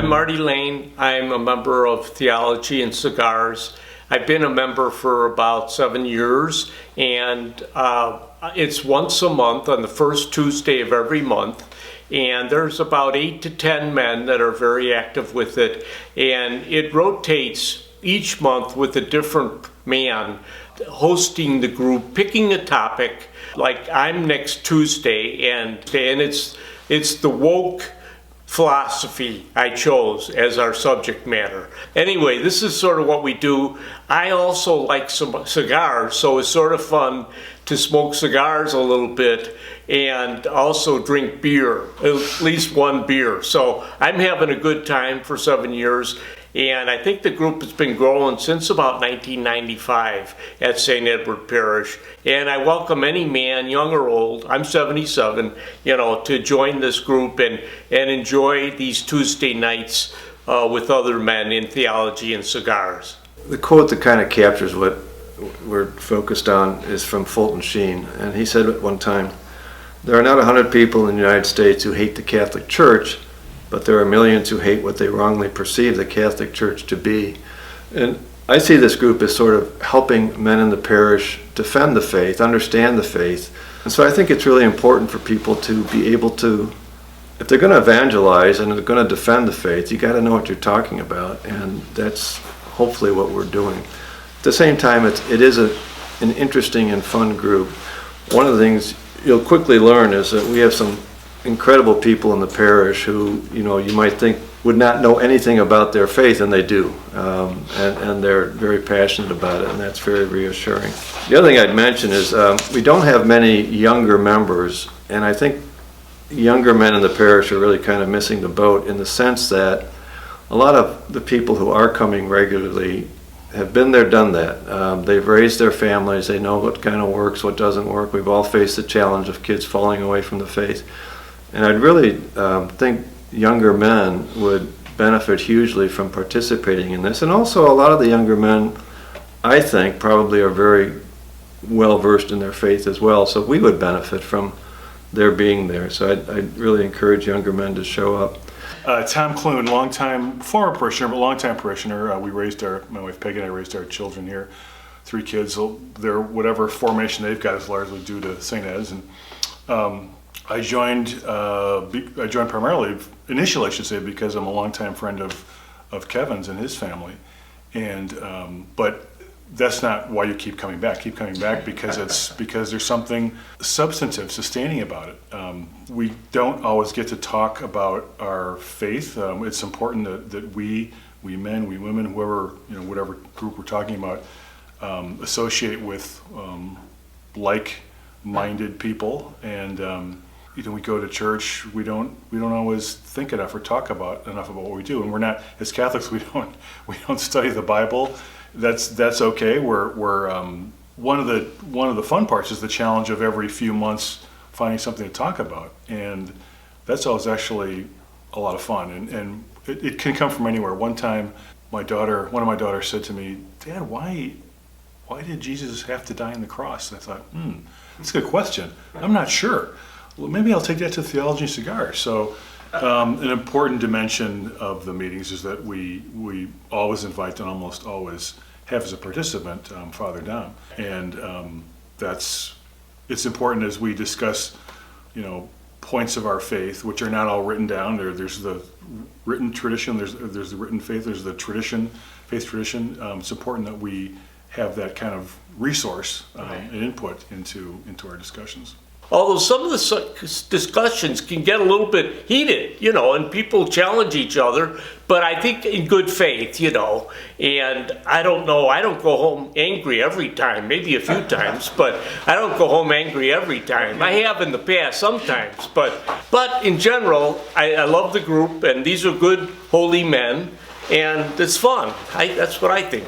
I'm Marty Lane. I'm a member of Theology and Cigars. I've been a member for about 7 years, and it's once a month on the first Tuesday of every month. And there's about 8 to 10 men that are very active with it, and it rotates each month with a different man hosting the group, picking a topic. Like I'm next Tuesday, and it's the woke philosophy I chose as our subject matter. Anyway, this is sort of what we do. I also like some cigars, so it's sort of fun to smoke cigars a little bit and also drink beer, at least one beer. So I'm having a good time for 7 years, and I think the group has been growing since about 1995 at St. Edward Parish. And I welcome any man, young or old, I'm 77, to join this group and enjoy these Tuesday nights with other men in Theology and Cigars. The quote that kind of captures what we're focused on is from Fulton Sheen, and he said at one time, "There are not 100 people in the United States who hate the Catholic Church, but there are millions who hate what they wrongly perceive the Catholic Church to be." And I see this group as sort of helping men in the parish defend the faith, understand the faith. And so I think it's really important for people to be able to, if they're going to evangelize and they're going to defend the faith, you got to know what you're talking about, and that's hopefully what we're doing. At the same time, it is an interesting and fun group. One of the things you'll quickly learn is that we have some incredible people in the parish who, you might think would not know anything about their faith, and they do. And they're very passionate about it, and that's very reassuring. The other thing I'd mention is we don't have many younger members, and I think younger men in the parish are really kind of missing the boat in the sense that a lot of the people who are coming regularly have been there, done that. They've raised their families, they know what kind of works, what doesn't work. We've all faced the challenge of kids falling away from the faith. And I'd really think younger men would benefit hugely from participating in this. And also a lot of the younger men, I think, probably are very well versed in their faith as well. So we would benefit from their being there. So I'd really encourage younger men to show up. Tom Clune, longtime, former parishioner, but longtime parishioner. My wife Peggy and I raised our children here, 3 kids. So whatever formation they've got is largely due to St. Ed's. And I joined primarily, initially I should say, because I'm a longtime friend of Kevin's and his family. And but that's not why you keep coming back. Keep coming back because there's something substantive, sustaining about it. We don't always get to talk about our faith. It's important that we men, we women, whoever, whatever group we're talking about, associate with like-minded people. And we go to church. We don't always think enough or talk enough about what we do. And we're not, as Catholics, we don't study the Bible. That's okay. We're one of the fun parts is the challenge of every few months finding something to talk about, and that's always actually a lot of fun. And it can come from anywhere. One time, one of my daughters said to me, "Dad, why did Jesus have to die on the cross?" And I thought, that's a good question. I'm not sure. Well, maybe I'll take that to Theology and Cigars. So. An important dimension of the meetings is that we always invite and almost always have as a participant Father Dom, and it's important as we discuss points of our faith, which are not all written down. There's the written tradition, there's the written faith, there's the faith tradition. It's important that we have that kind of resource and input into our discussions. Although some of the discussions can get a little bit heated, and people challenge each other, but I think in good faith, and I don't know, I don't go home angry every time, maybe a few times, but I don't go home angry every time. I have in the past sometimes, but in general, I love the group, and these are good, holy men, and it's fun. That's what I think,